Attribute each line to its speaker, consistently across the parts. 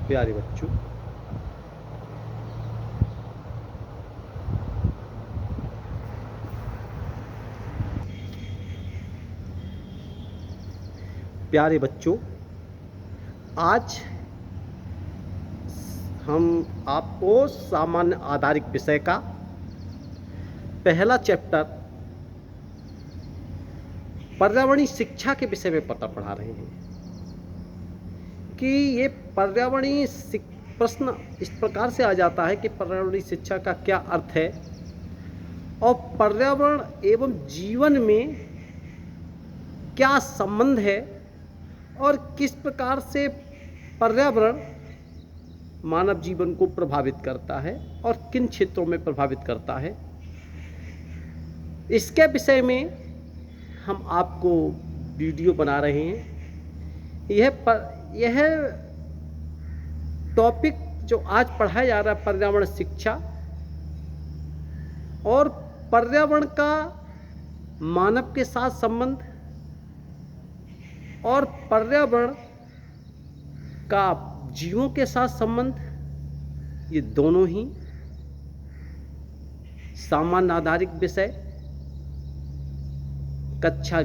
Speaker 1: प्यारे बच्चों, आज हम आपको सामान्य आधारित विषय का पहला चैप्टर पर्यावरणीय शिक्षा के विषय में पढ़ा रहे हैं कि ये पर्यावरणीय प्रश्न इस प्रकार से आ जाता है कि पर्यावरणीय शिक्षा का क्या अर्थ है और पर्यावरण एवं जीवन में क्या संबंध है और किस प्रकार से पर्यावरण मानव जीवन को प्रभावित करता है और किन क्षेत्रों में प्रभावित करता है। इसके विषय में हम आपको वीडियो बना रहे हैं। यह टॉपिक जो आज पढ़ाया जा रहा है पर्यावरण शिक्षा और पर्यावरण का मानव के साथ संबंध और पर्यावरण का जीवों के साथ संबंध, ये दोनों ही सामान्य आधारित विषय कक्षा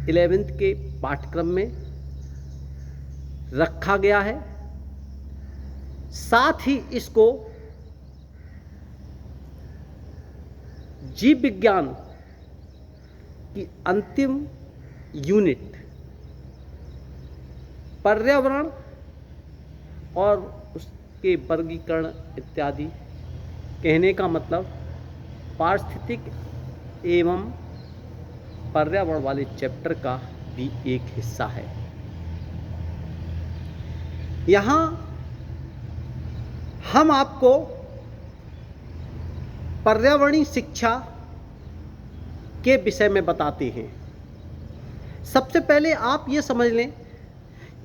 Speaker 1: 11th के पाठ्यक्रम में रखा गया है। साथ ही इसको जीव विज्ञान की अंतिम यूनिट पर्यावरण और उसके वर्गीकरण इत्यादि, कहने का मतलब पारिस्थितिक एवं पर्यावरण वाले चैप्टर का भी एक हिस्सा है। यहाँ हम आपको पर्यावरणीय शिक्षा के विषय में बताते हैं। सबसे पहले आप ये समझ लें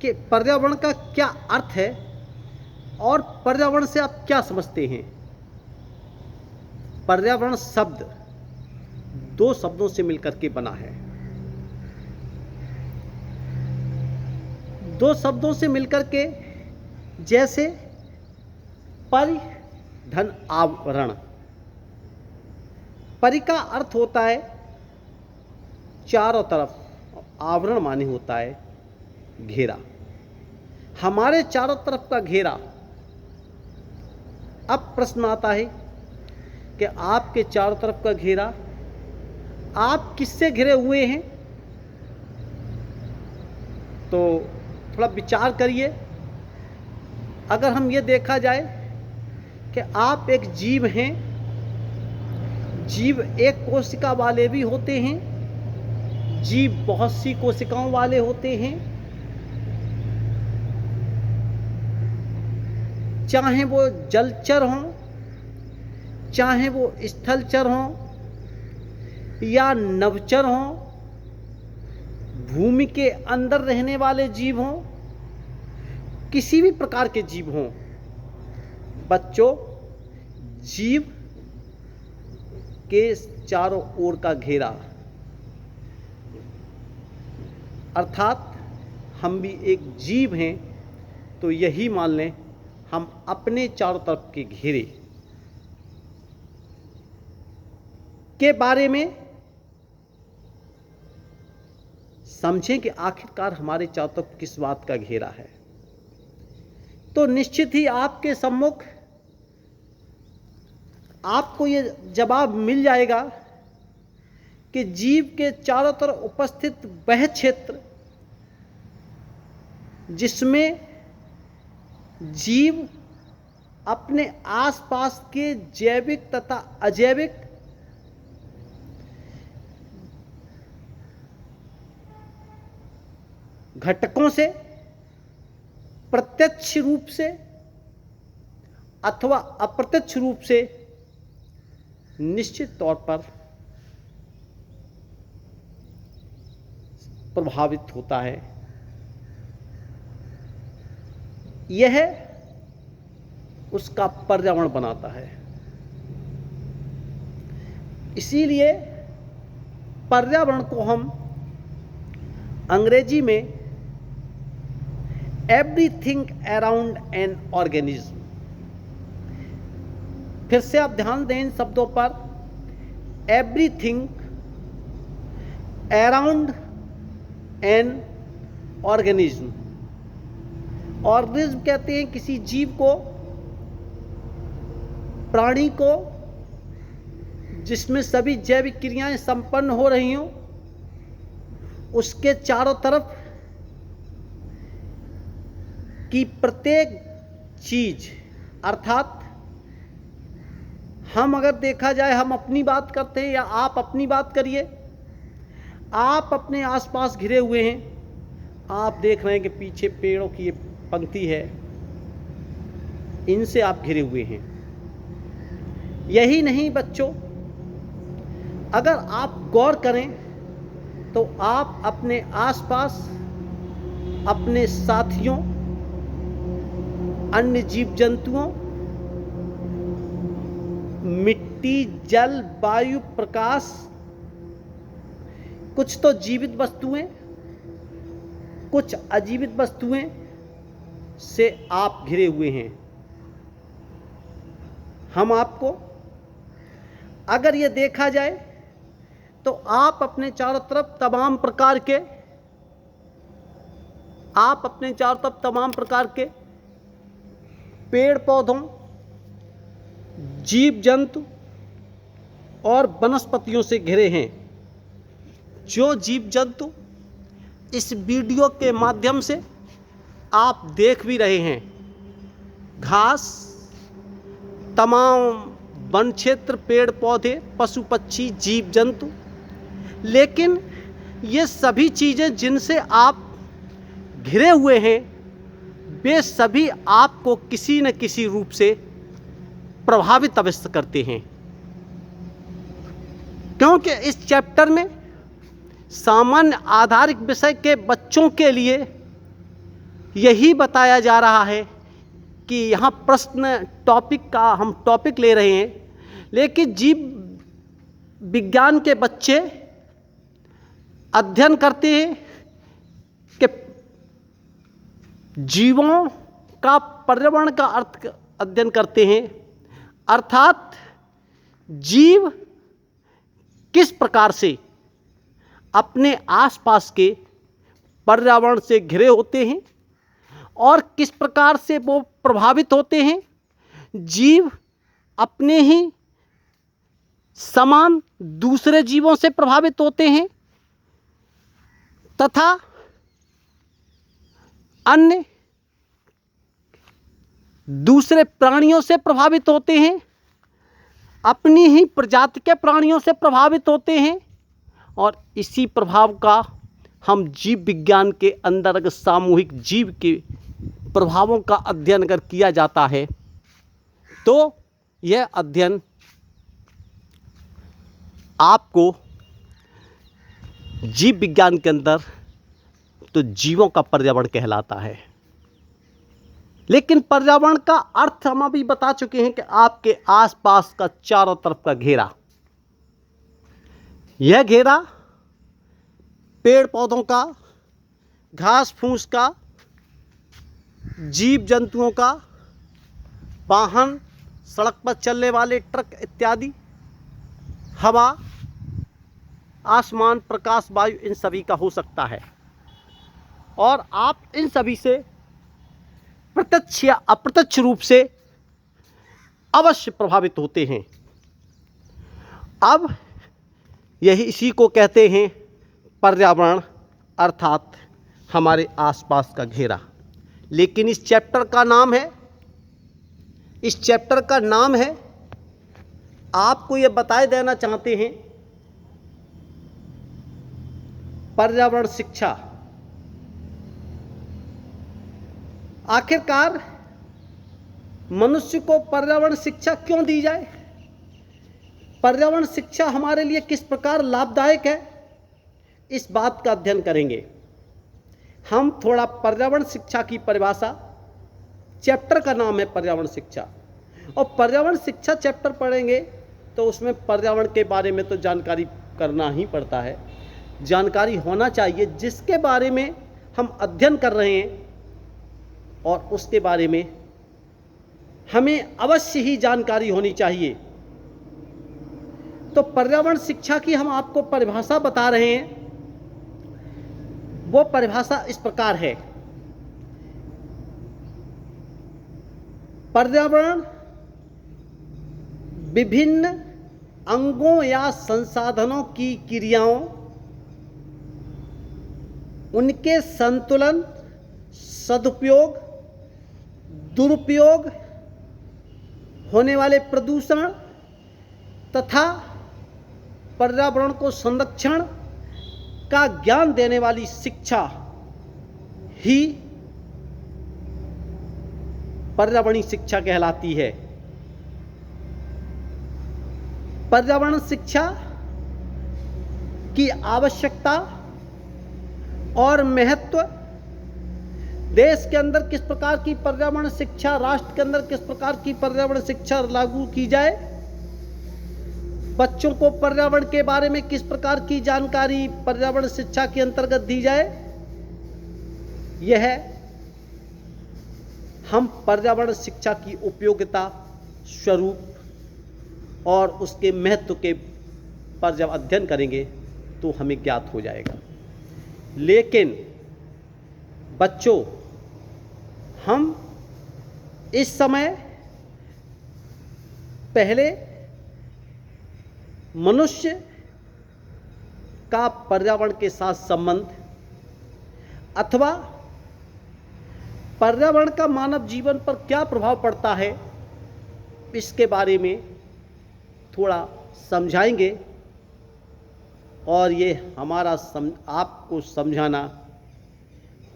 Speaker 1: कि पर्यावरण का क्या अर्थ है और पर्यावरण से आप क्या समझते हैं। पर्यावरण शब्द दो शब्दों से मिलकर के बना है। दो शब्दों से मिलकर के, जैसे परि धन आवरण। परि का अर्थ होता है चारों तरफ, आवरण माने होता है घेरा, हमारे चारों तरफ का घेरा। अब प्रश्न आता है कि आपके चारों तरफ का घेरा आप किससे घिरे हुए हैं, तो थोड़ा विचार करिए। अगर हम ये देखा जाए कि आप एक जीव हैं, जीव एक कोशिका वाले भी होते हैं, जीव बहुत सी कोशिकाओं वाले होते हैं, चाहे वो जलचर हों, चाहे वो स्थलचर हों या नभचर हों, भूमि के अंदर रहने वाले जीव हों, किसी भी प्रकार के जीव हों। बच्चों, जीव के चारों ओर का घेरा, अर्थात हम भी एक जीव हैं, तो यही मान लें हम अपने चारों तरफ के घेरे के बारे में समझें कि आखिरकार हमारे चारों तरफ किस बात का घेरा है। तो निश्चित ही आपके सम्मुख आपको ये जवाब मिल जाएगा कि जीव के चारों तरफ उपस्थित वह क्षेत्र जिसमें जीव अपने आसपास के जैविक तथा अजैविक घटकों से प्रत्यक्ष रूप से अथवा अप्रत्यक्ष रूप से निश्चित तौर पर प्रभावित होता है। यह उसका पर्यावरण बनाता है। इसीलिए पर्यावरण को हम अंग्रेजी में एवरीथिंग अराउंड एन ऑर्गेनिज्म। फिर से आप ध्यान दें इन शब्दों पर, everything around an organism. Organism कहते हैं किसी जीव को, प्राणी को, जिसमें सभी जैविक क्रियाएं संपन्न हो रही हों, उसके चारों तरफ की प्रत्येक चीज, अर्थात हम अगर देखा जाए, हम अपनी बात करते हैं या आप अपनी बात करिए, आप अपने आसपास घिरे हुए हैं, आप देख रहे हैं कि पीछे पेड़ों की ये पंक्ति है, इनसे आप घिरे हुए हैं। यही नहीं बच्चों, अगर आप गौर करें तो आप अपने आसपास अपने साथियों, अन्य जीव जंतुओं, मिट्टी, जल, वायु, प्रकाश, कुछ तो जीवित वस्तुएं, कुछ अजीवित वस्तुएं से आप घिरे हुए हैं। हम आपको अगर ये देखा जाए तो आप अपने चारों तरफ तमाम प्रकार के पेड़ पौधों, जीव जंतु और वनस्पतियों से घिरे हैं। जो जीव जंतु इस वीडियो के माध्यम से आप देख भी रहे हैं, घास, तमाम वन क्षेत्र, पेड़ पौधे, पशु पक्षी, जीव जंतु, लेकिन ये सभी चीज़ें जिनसे आप घिरे हुए हैं, वे सभी आपको किसी न किसी रूप से प्रभावित अवश्य करते हैं। क्योंकि इस चैप्टर में सामान्य आधारित विषय के बच्चों के लिए यही बताया जा रहा है कि यहाँ प्रश्न टॉपिक का हम टॉपिक ले रहे हैं, लेकिन जीव विज्ञान के बच्चे अध्ययन करते हैं कि जीवों का पर्यावरण का अर्थ अध्ययन करते हैं, अर्थात जीव किस प्रकार से अपने आसपास के पर्यावरण से घिरे होते हैं और किस प्रकार से वो प्रभावित होते हैं। जीव अपने ही समान दूसरे जीवों से प्रभावित होते हैं तथा अन्य दूसरे प्राणियों से प्रभावित होते हैं, अपनी ही प्रजाति के प्राणियों से प्रभावित होते हैं। और इसी प्रभाव का हम जीव विज्ञान के अंदर अगर सामूहिक जीव के प्रभावों का अध्ययन अगर किया जाता है तो यह अध्ययन आपको जीव विज्ञान के अंदर तो जीवों का पर्यावरण कहलाता है। लेकिन पर्यावरण का अर्थ हम अभी बता चुके हैं कि आपके आसपास का चारों तरफ का घेरा, यह घेरा पेड़ पौधों का, घास फूस का, जीव जंतुओं का, वाहन, सड़क पर चलने वाले ट्रक इत्यादि, हवा, आसमान, प्रकाश, वायु, इन सभी का हो सकता है। और आप इन सभी से प्रत्यक्ष या अप्रत्यक्ष रूप से अवश्य प्रभावित होते हैं। अब यही इसी को कहते हैं पर्यावरण, अर्थात हमारे आसपास का घेरा। लेकिन इस चैप्टर का नाम है, आपको ये बताए देना चाहते हैं, पर्यावरण शिक्षा। आखिरकार मनुष्य को पर्यावरण शिक्षा क्यों दी जाए? पर्यावरण शिक्षा हमारे लिए किस प्रकार लाभदायक है, इस बात का अध्ययन करेंगे। हम थोड़ा पर्यावरण शिक्षा की परिभाषा, चैप्टर का नाम है पर्यावरण शिक्षा, और पर्यावरण शिक्षा चैप्टर पढ़ेंगे तो उसमें पर्यावरण के बारे में तो जानकारी करना ही पड़ता है, जानकारी होना चाहिए। जिसके बारे में हम अध्ययन कर रहे हैं और उसके बारे में हमें अवश्य ही जानकारी होनी चाहिए। तो पर्यावरण शिक्षा की हम आपको परिभाषा बता रहे हैं। वो परिभाषा इस प्रकार है। पर्यावरण विभिन्न अंगों या संसाधनों की क्रियाओं, उनके संतुलन, सदुपयोग, दुरुपयोग, होने वाले प्रदूषण तथा पर्यावरण को संरक्षण का ज्ञान देने वाली शिक्षा ही पर्यावरणीय शिक्षा कहलाती है। पर्यावरण शिक्षा की आवश्यकता और महत्व, देश के अंदर किस प्रकार की पर्यावरण शिक्षा, राष्ट्र के अंदर किस प्रकार की पर्यावरण शिक्षा लागू की जाए, बच्चों को पर्यावरण के बारे में किस प्रकार की जानकारी पर्यावरण शिक्षा के अंतर्गत दी जाए, यह हम पर्यावरण शिक्षा की उपयोगिता, स्वरूप और उसके महत्व के पर जब अध्ययन करेंगे तो हमें ज्ञात हो जाएगा। लेकिन बच्चों, हम इस समय पहले मनुष्य का पर्यावरण के साथ संबंध अथवा पर्यावरण का मानव जीवन पर क्या प्रभाव पड़ता है, इसके बारे में थोड़ा समझाएंगे। और ये हमारा आपको समझाना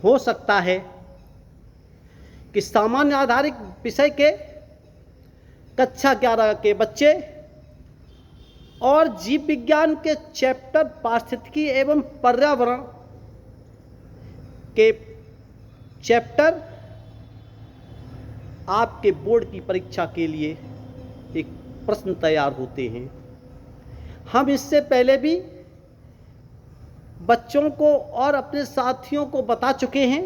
Speaker 1: हो सकता है कि सामान्य आधारित विषय के कक्षा 11 के बच्चे और जीव विज्ञान के चैप्टर पारिस्थितिकी एवं पर्यावरण के चैप्टर आपके बोर्ड की परीक्षा के लिए एक प्रश्न तैयार होते हैं। हम इससे पहले भी बच्चों को और अपने साथियों को बता चुके हैं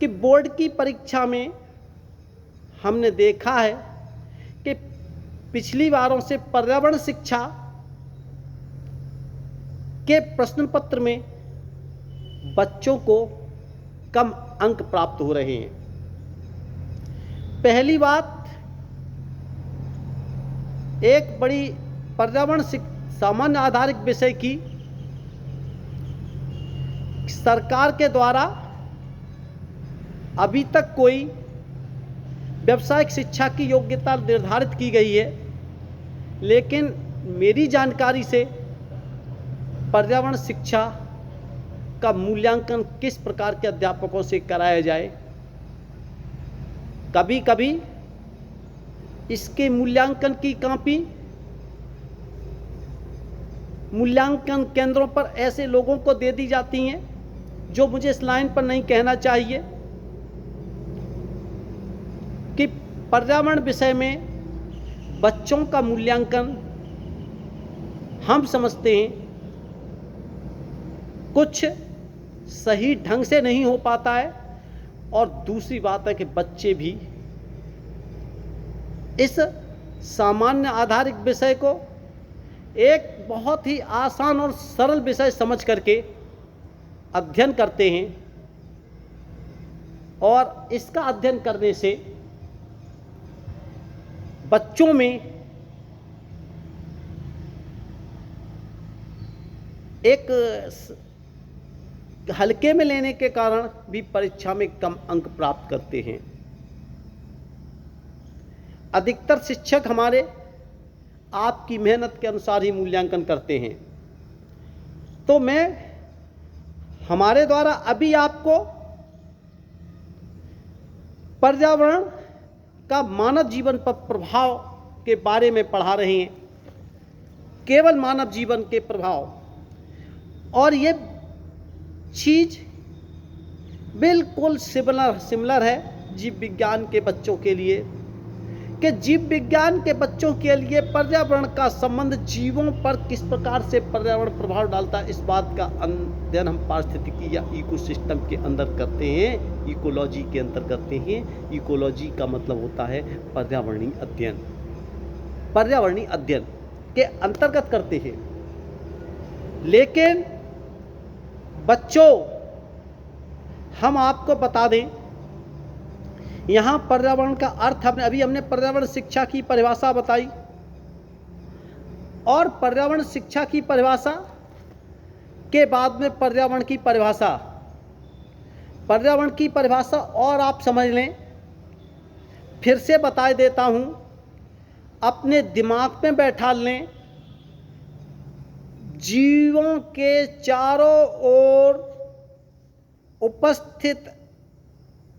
Speaker 1: कि बोर्ड की परीक्षा में हमने देखा है कि पिछली बारों से पर्यावरण शिक्षा के प्रश्न पत्र में बच्चों को कम अंक प्राप्त हो रहे हैं। पहली बात, एक बड़ी पर्यावरण सामान्य आधारित विषय की सरकार के द्वारा अभी तक कोई व्यावसायिक शिक्षा की योग्यता निर्धारित की गई है, लेकिन मेरी जानकारी से पर्यावरण शिक्षा का मूल्यांकन किस प्रकार के अध्यापकों से कराया जाए, कभी कभी इसके मूल्यांकन की कॉपी मूल्यांकन केंद्रों पर ऐसे लोगों को दे दी जाती हैं जो मुझे इस लाइन पर नहीं कहना चाहिए कि पर्यावरण विषय में बच्चों का मूल्यांकन हम समझते हैं कुछ सही ढंग से नहीं हो पाता है। और दूसरी बात है कि बच्चे भी इस सामान्य आधारित विषय को एक बहुत ही आसान और सरल विषय समझ करके अध्ययन करते हैं, और इसका अध्ययन करने से बच्चों में एक हल्के में लेने के कारण भी परीक्षा में कम अंक प्राप्त करते हैं। अधिकतर शिक्षक हमारे आपकी मेहनत के अनुसार ही मूल्यांकन करते हैं। तो मैं हमारे द्वारा अभी आपको पर्यावरण का मानव जीवन पर प्रभाव के बारे में पढ़ा रहे हैं, केवल मानव जीवन के प्रभाव। और ये चीज़ बिल्कुल सिमिलर है जीव विज्ञान के बच्चों के लिए, कि जीव विज्ञान के बच्चों के लिए पर्यावरण का संबंध जीवों पर किस प्रकार से पर्यावरण प्रभाव डालता है, इस बात का अध्ययन हम पारिस्थितिकी या इकोसिस्टम के अंदर करते हैं, इकोलॉजी के अंदर करते हैं। इकोलॉजी का मतलब होता है पर्यावरणीय अध्ययन, पर्यावरणीय अध्ययन के अंतर्गत करते हैं। लेकिन बच्चों, हम आपको बता दें, यहाँ पर्यावरण का अर्थ हमने पर्यावरण शिक्षा की परिभाषा बताई, और पर्यावरण शिक्षा की परिभाषा के बाद में पर्यावरण की परिभाषा, पर्यावरण की परिभाषा और आप समझ लें, फिर से बता देता हूँ, अपने दिमाग में बैठा लें। जीवों के चारों ओर उपस्थित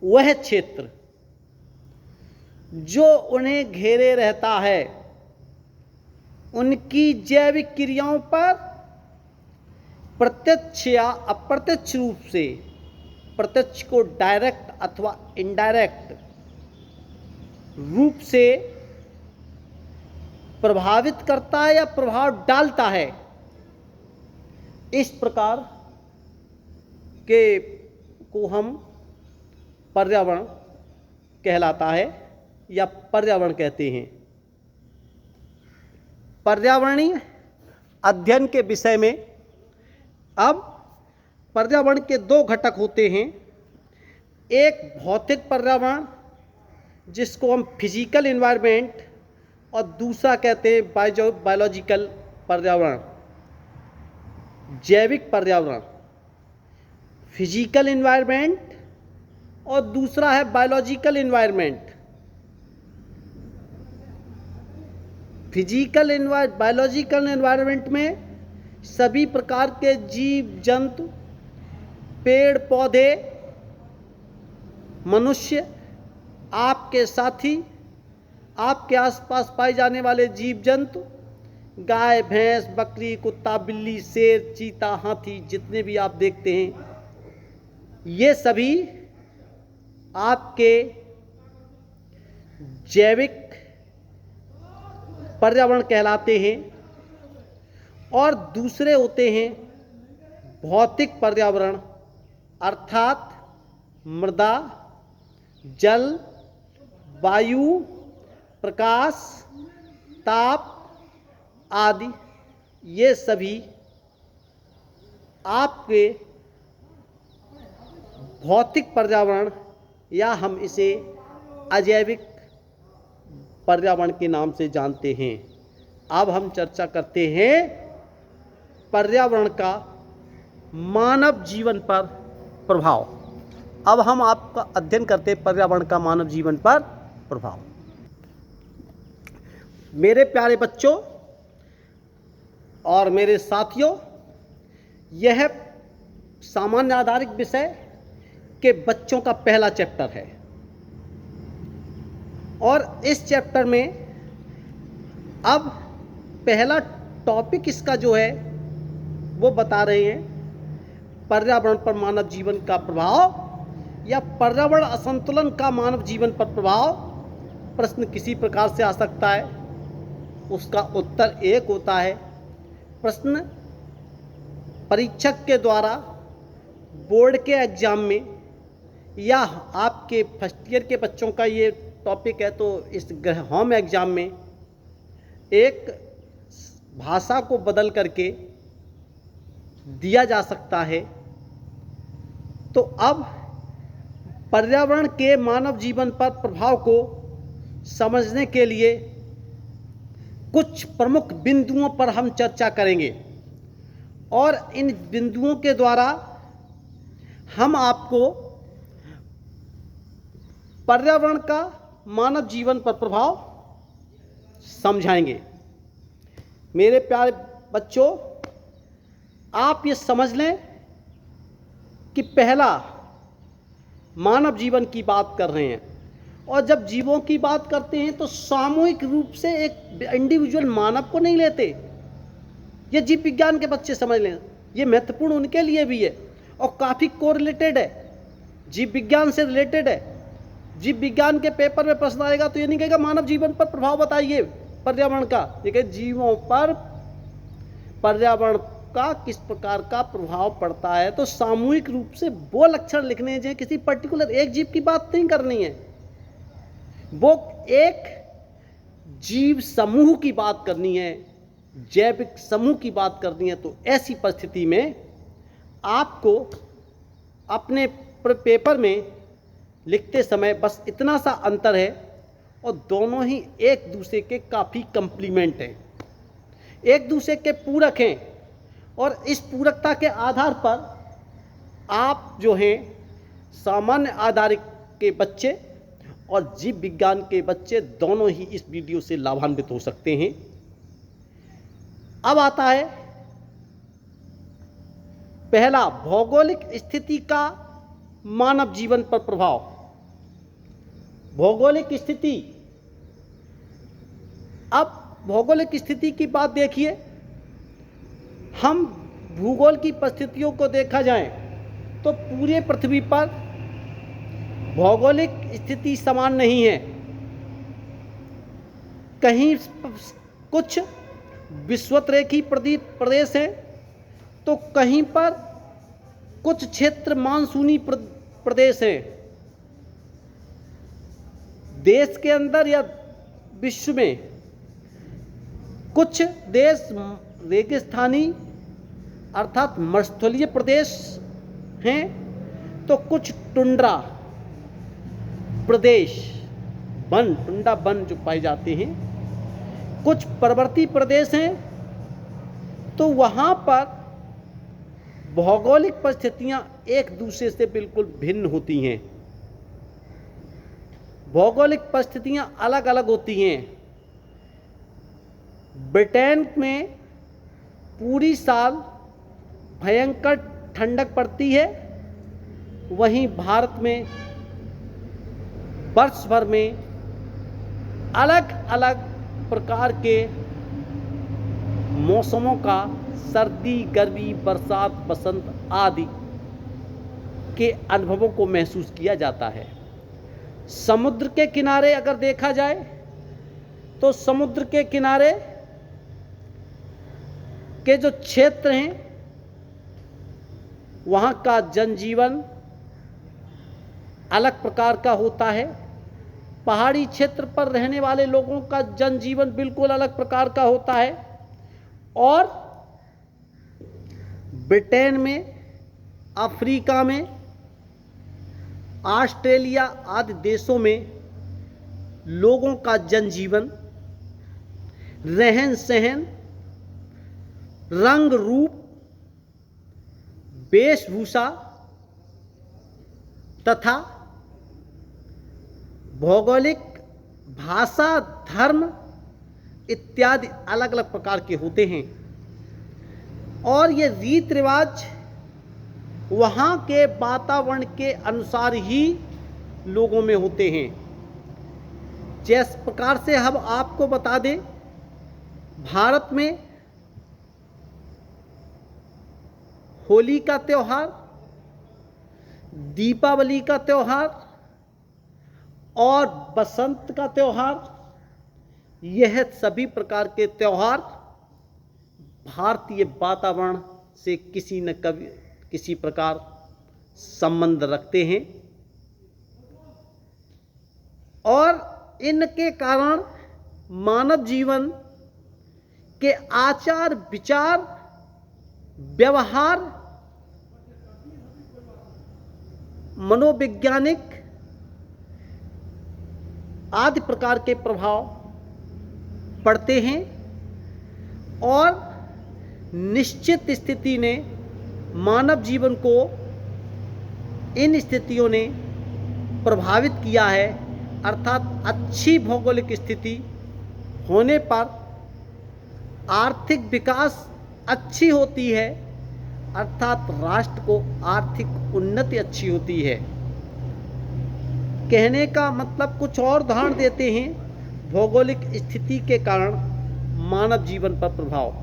Speaker 1: वह क्षेत्र जो उन्हें घेरे रहता है, उनकी जैविक क्रियाओं पर प्रत्यक्ष या अप्रत्यक्ष रूप से, प्रत्यक्ष को डायरेक्ट अथवा इनडायरेक्ट रूप से प्रभावित करता है या प्रभाव डालता है। इस प्रकार के को हम पर्यावरण कहलाता है या पर्यावरण कहते हैं। पर्यावरणीय अध्ययन के विषय में अब पर्यावरण के दो घटक होते हैं। एक भौतिक पर्यावरण जिसको हम फिजिकल एनवायरनमेंट, और दूसरा कहते हैं बायोलॉजिकल पर्यावरण, जैविक पर्यावरण। फिजिकल एनवायरनमेंट और दूसरा है बायोलॉजिकल एनवायरनमेंट। बायोलॉजिकल एनवायरनमेंट में सभी प्रकार के जीव जंतु, पेड़ पौधे, मनुष्य, आपके साथी, आपके आसपास पाए जाने वाले जीव जंतु, गाय, भैंस, बकरी, कुत्ता, बिल्ली, शेर, चीता, हाथी, जितने भी आप देखते हैं, ये सभी आपके जैविक पर्यावरण कहलाते हैं। और दूसरे होते हैं भौतिक पर्यावरण, अर्थात मृदा, जल, वायु, प्रकाश, ताप आदि। ये सभी आपके भौतिक पर्यावरण या हम इसे अजैविक पर्यावरण के नाम से जानते हैं। अब हम चर्चा करते हैं पर्यावरण का मानव जीवन पर प्रभाव। अब हम आपका अध्ययन करते हैं पर्यावरण का मानव जीवन पर प्रभाव। मेरे प्यारे बच्चों और मेरे साथियों, यह सामान्य आधारित विषय के बच्चों का पहला चैप्टर है, और इस चैप्टर में अब पहला टॉपिक इसका जो है वो बता रहे हैं पर्यावरण पर मानव जीवन का प्रभाव या पर्यावरण असंतुलन का मानव जीवन पर प्रभाव। प्रश्न किसी प्रकार से आ सकता है, उसका उत्तर एक होता है। प्रश्न परीक्षक के द्वारा बोर्ड के एग्जाम में या आपके फर्स्ट ईयर के बच्चों का ये टॉपिक है तो इस होम एग्जाम में एक भाषा को बदल करके दिया जा सकता है। तो अब पर्यावरण के मानव जीवन पर प्रभाव को समझने के लिए कुछ प्रमुख बिंदुओं पर हम चर्चा करेंगे, और इन बिंदुओं के द्वारा हम आपको पर्यावरण का मानव जीवन पर प्रभाव समझाएंगे। मेरे प्यारे बच्चों, आप ये समझ लें कि पहला मानव जीवन की बात कर रहे हैं, और जब जीवों की बात करते हैं तो सामूहिक रूप से एक इंडिविजुअल मानव को नहीं लेते। ये जीव विज्ञान के बच्चे समझ लें, ये महत्वपूर्ण उनके लिए भी है और काफ़ी कोरिलेटेड है, जीव विज्ञान से रिलेटेड है। जीव विज्ञान के पेपर में प्रश्न आएगा तो ये नहीं कहेगा मानव जीवन पर प्रभाव बताइए पर्यावरण का, ये कहे जीवों पर पर्यावरण का किस प्रकार का प्रभाव पड़ता है। तो सामूहिक रूप से वो लक्षण लिखने हैं, किसी पर्टिकुलर एक जीव की बात नहीं करनी है, वो एक जीव समूह की बात करनी है, जैविक समूह की बात करनी है। तो ऐसी परिस्थिति में आपको अपने पेपर में लिखते समय बस इतना सा अंतर है, और दोनों ही एक दूसरे के काफ़ी कम्प्लीमेंट हैं, एक दूसरे के पूरक हैं, और इस पूरकता के आधार पर आप जो हैं सामान्य आधारिक के बच्चे और जीव विज्ञान के बच्चे दोनों ही इस वीडियो से लाभान्वित हो सकते हैं। अब आता है पहला, भौगोलिक स्थिति का मानव जीवन पर प्रभाव। भौगोलिक स्थिति, अब भौगोलिक स्थिति की बात देखिए, हम भूगोल की परिस्थितियों को देखा जाए तो पूरे पृथ्वी पर भौगोलिक स्थिति समान नहीं है। कहीं कुछ विषुवतरेखी प्रदेश हैं, तो कहीं पर कुछ क्षेत्र मानसूनी प्रदेश हैं। देश के अंदर या विश्व में कुछ देश रेगिस्तानी अर्थात मरुस्थलीय प्रदेश हैं, तो कुछ टुंड्रा प्रदेश, वन, टुंड्रा वन जो पाए जाते हैं, कुछ पर्वतीय प्रदेश हैं। तो वहाँ पर भौगोलिक परिस्थितियाँ एक दूसरे से बिल्कुल भिन्न होती हैं, भौगोलिक परिस्थितियाँ अलग अलग होती हैं। ब्रिटेन में पूरी साल भयंकर ठंडक पड़ती है, वहीं भारत में वर्ष भर में अलग अलग प्रकार के मौसमों का, सर्दी, गर्मी, बरसात, बसंत आदि के अनुभवों को महसूस किया जाता है। समुद्र के किनारे अगर देखा जाए तो समुद्र के किनारे के जो क्षेत्र हैं वहाँ का जनजीवन अलग प्रकार का होता है। पहाड़ी क्षेत्र पर रहने वाले लोगों का जनजीवन बिल्कुल अलग प्रकार का होता है, और ब्रिटेन में, अफ्रीका में, ऑस्ट्रेलिया आदि देशों में लोगों का जनजीवन, रहन सहन, रंग रूप, वेशभूषा तथा भौगोलिक, भाषा, धर्म इत्यादि अलग अलग प्रकार के होते हैं। और ये रीति रिवाज वहाँ के वातावरण के अनुसार ही लोगों में होते हैं। जिस प्रकार से हम आपको बता दें, भारत में होली का त्यौहार, दीपावली का त्यौहार और बसंत का त्यौहार, यह सभी प्रकार के त्यौहार भारतीय वातावरण से किसी न किसी प्रकार संबंध रखते हैं, और इनके कारण मानव जीवन के आचार, विचार, व्यवहार, मनोवैज्ञानिक आदि प्रकार के प्रभाव पड़ते हैं। और निश्चित स्थिति ने मानव जीवन को इन स्थितियों ने प्रभावित किया है, अर्थात अच्छी भौगोलिक स्थिति होने पर आर्थिक विकास अच्छी होती है, अर्थात राष्ट्र को आर्थिक उन्नति अच्छी होती है। कहने का मतलब कुछ और उदाहरण देते हैं भौगोलिक स्थिति के कारण मानव जीवन पर प्रभाव।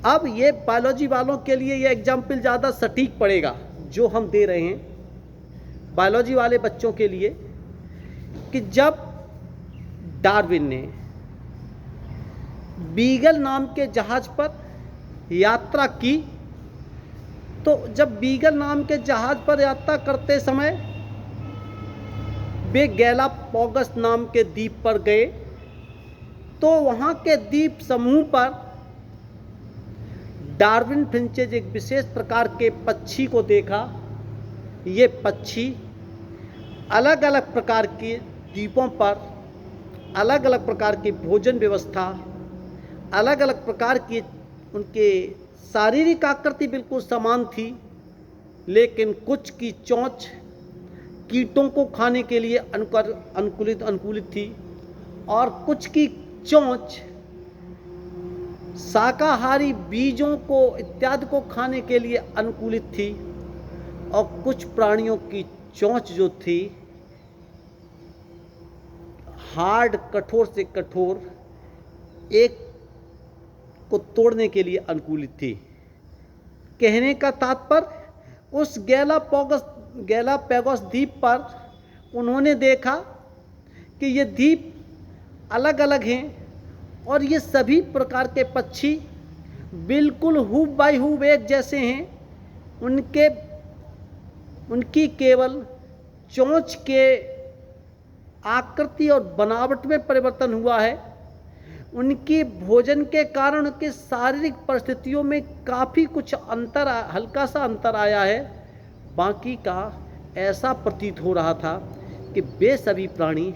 Speaker 1: अब ये बायोलॉजी वालों के लिए ये एग्जाम्पल ज़्यादा सटीक पड़ेगा जो हम दे रहे हैं। बायोलॉजी वाले बच्चों के लिए कि जब डार्विन ने बीगल नाम के जहाज पर यात्रा की, तो जब बीगल नाम के जहाज पर यात्रा करते समय वे गैलापागोस नाम के द्वीप पर गए, तो वहाँ के द्वीप समूह पर डार्विन फिंचेज एक विशेष प्रकार के पक्षी को देखा। ये पक्षी अलग अलग प्रकार के द्वीपों पर अलग अलग प्रकार की भोजन व्यवस्था, अलग अलग प्रकार की उनके शारीरिक आकृति बिल्कुल समान थी, लेकिन कुछ की चोंच कीटों को खाने के लिए अनुकूलित थी और कुछ की चोंच शाकाहारी बीजों को इत्यादि को खाने के लिए अनुकूलित थी, और कुछ प्राणियों की चोंच जो थी हार्ड, कठोर से कठोर एक को तोड़ने के लिए अनुकूलित थी। कहने का तात्पर्य उस गैलापागोस द्वीप पर उन्होंने देखा कि ये द्वीप अलग अलग हैं और ये सभी प्रकार के पक्षी बिल्कुल हूब बाई हूब एक जैसे हैं। उनकी केवल चोंच के आकृति और बनावट में परिवर्तन हुआ है। उनकी भोजन के कारण उनकी शारीरिक परिस्थितियों में काफ़ी कुछ अंतर, हल्का सा अंतर आया है। बाकी का ऐसा प्रतीत हो रहा था कि वे सभी प्राणी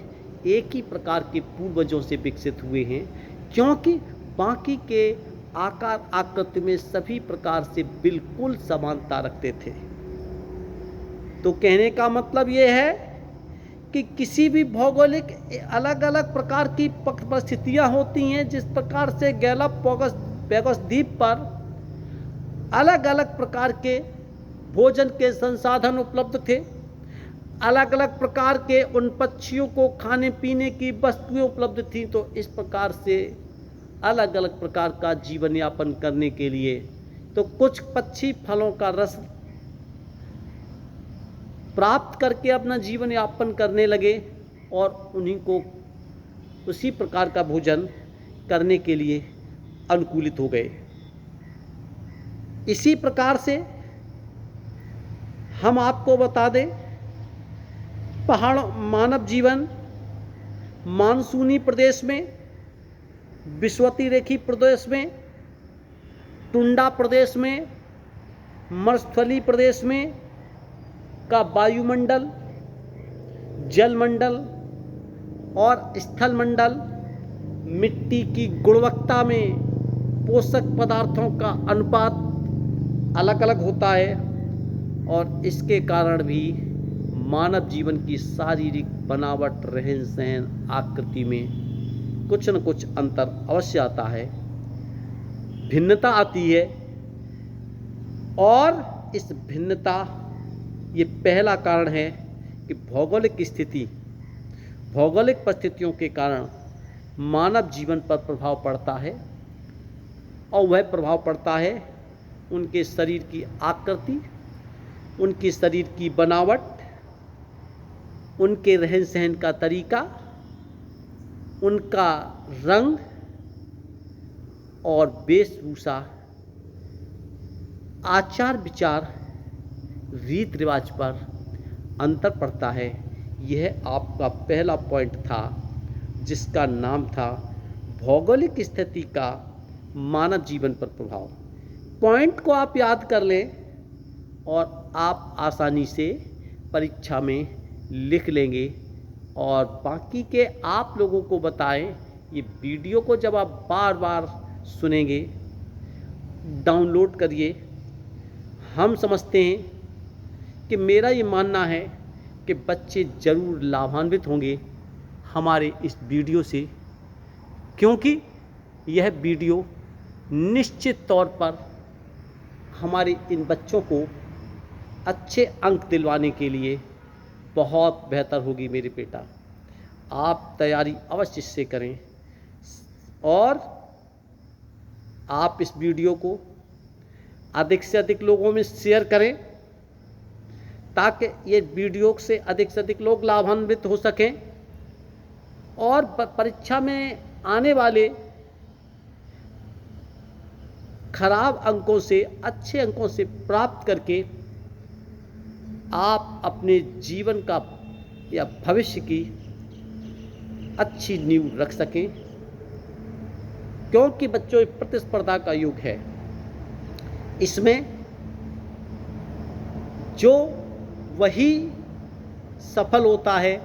Speaker 1: एक ही प्रकार के पूर्वजों से विकसित हुए हैं, क्योंकि बाकी के आकार आकृति में सभी प्रकार से बिल्कुल समानता रखते थे। तो कहने का मतलब ये है कि किसी भी भौगोलिक अलग अलग प्रकार की परिस्थितियाँ होती हैं। जिस प्रकार से गैलापागोस द्वीप पर अलग अलग प्रकार के भोजन के संसाधन उपलब्ध थे, अलग अलग प्रकार के उन पक्षियों को खाने पीने की वस्तुएं उपलब्ध थीं, तो इस प्रकार से अलग अलग प्रकार का जीवन यापन करने के लिए तो कुछ पक्षी फलों का रस प्राप्त करके अपना जीवन यापन करने लगे और उन्हीं को उसी प्रकार का भोजन करने के लिए अनुकूलित हो गए। इसी प्रकार से हम आपको बता दें, मानव जीवन मानसूनी प्रदेश में, विषुवतीय रेखीय प्रदेश में, टुंडा प्रदेश में, मरुस्थलीय प्रदेश में का वायुमंडल, जलमंडल और स्थलमंडल मिट्टी की गुणवत्ता में पोषक पदार्थों का अनुपात अलग अलग होता है, और इसके कारण भी मानव जीवन की शारीरिक बनावट, रहन सहन, आकृति में कुछ न कुछ अंतर अवश्य आता है, भिन्नता आती है। और इस भिन्नता, ये पहला कारण है कि भौगोलिक स्थिति, भौगोलिक परिस्थितियों के कारण मानव जीवन पर प्रभाव पड़ता है, और वह प्रभाव पड़ता है उनके शरीर की आकृति, उनके शरीर की बनावट, उनके रहन सहन का तरीका, उनका रंग और वेशभूषा, आचार विचार, रीत रिवाज पर अंतर पड़ता है। यह आपका पहला पॉइंट था, जिसका नाम था भौगोलिक स्थिति का मानव जीवन पर प्रभाव। पॉइंट को आप याद कर लें और आप आसानी से परीक्षा में लिख लेंगे, और बाकी के आप लोगों को बताएं। ये वीडियो को जब आप बार बार सुनेंगे, डाउनलोड करिए। हम समझते हैं कि मेरा ये मानना है कि बच्चे ज़रूर लाभान्वित होंगे हमारे इस वीडियो से, क्योंकि यह वीडियो निश्चित तौर पर हमारे इन बच्चों को अच्छे अंक दिलवाने के लिए बहुत बेहतर होगी। मेरे बेटा, आप तैयारी अवश्य इससे करें, और आप इस वीडियो को अधिक से अधिक लोगों में शेयर करें, ताकि ये वीडियो से अधिक लोग लाभान्वित हो सकें और परीक्षा में आने वाले खराब अंकों से अच्छे अंकों से प्राप्त करके आप अपने जीवन का या भविष्य की अच्छी नींव रख सकें, क्योंकि बच्चों प्रतिस्पर्धा का युग है। इसमें जो वही सफल होता है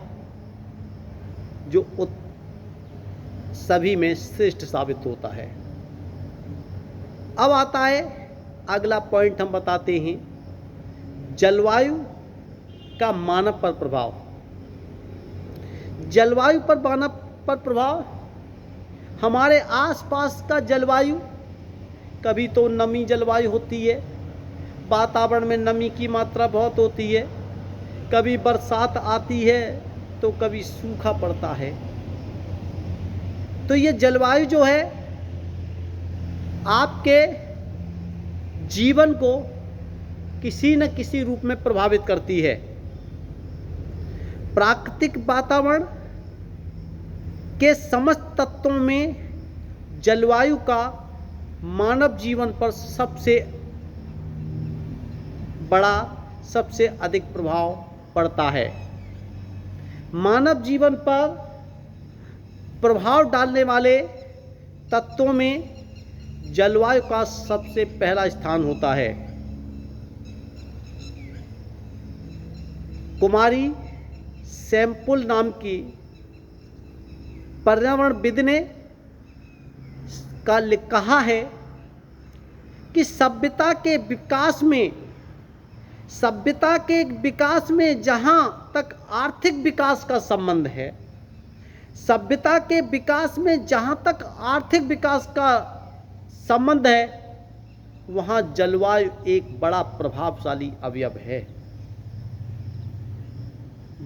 Speaker 1: जो सभी में श्रेष्ठ साबित होता है। अब आता है अगला पॉइंट, हम बताते हैं जलवायु का मानव पर प्रभाव। जलवायु पर मानव पर प्रभाव, हमारे आसपास का जलवायु, कभी तो नमी जलवायु होती है, वातावरण में नमी की मात्रा बहुत होती है, कभी बरसात आती है तो कभी सूखा पड़ता है। तो ये जलवायु जो है आपके जीवन को किसी न किसी रूप में प्रभावित करती है। प्राकृतिक वातावरण के समस्त तत्वों में जलवायु का मानव जीवन पर सबसे बड़ा, सबसे अधिक प्रभाव पड़ता है। मानव जीवन पर प्रभाव डालने वाले तत्वों में जलवायु का सबसे पहला स्थान होता है। कुमारी सैंपुल नाम की पर्यावरणविद ने कहा है कि सभ्यता के विकास में जहाँ तक आर्थिक विकास का संबंध है, सभ्यता के विकास में जहाँ तक आर्थिक विकास का संबंध है, वहाँ जलवायु एक बड़ा प्रभावशाली अवयव है।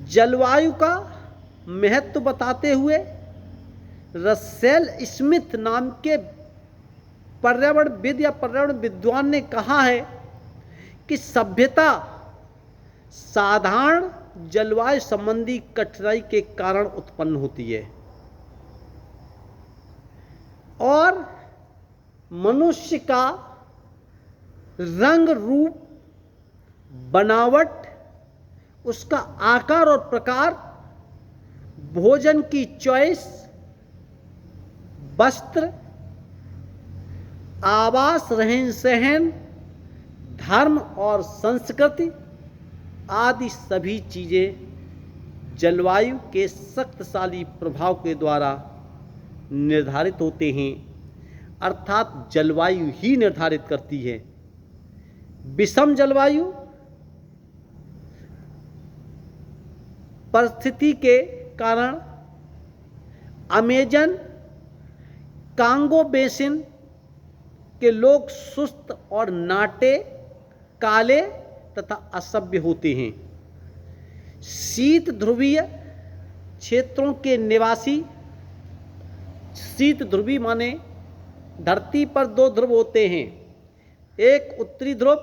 Speaker 1: जलवायु का महत्व बताते हुए रसेल स्मिथ नाम के पर्यावरणविद या पर्यावरण विद्वान ने कहा है कि सभ्यता साधारण जलवायु संबंधी कठिनाई के कारण उत्पन्न होती है और मनुष्य का रंग, रूप, बनावट, उसका आकार और प्रकार, भोजन की चॉइस, वस्त्र, आवास, रहन सहन, धर्म और संस्कृति आदि सभी चीज़ें जलवायु के शक्तिशाली प्रभाव के द्वारा निर्धारित होते हैं, अर्थात जलवायु ही निर्धारित करती है। विषम जलवायु परिस्थिति के कारण अमेजन कांगो बेसिन के लोग सुस्त और नाटे, काले तथा असभ्य होते हैं। शीत ध्रुवीय क्षेत्रों के निवासी, शीत ध्रुवी माने धरती पर दो ध्रुव होते हैं, एक उत्तरी ध्रुव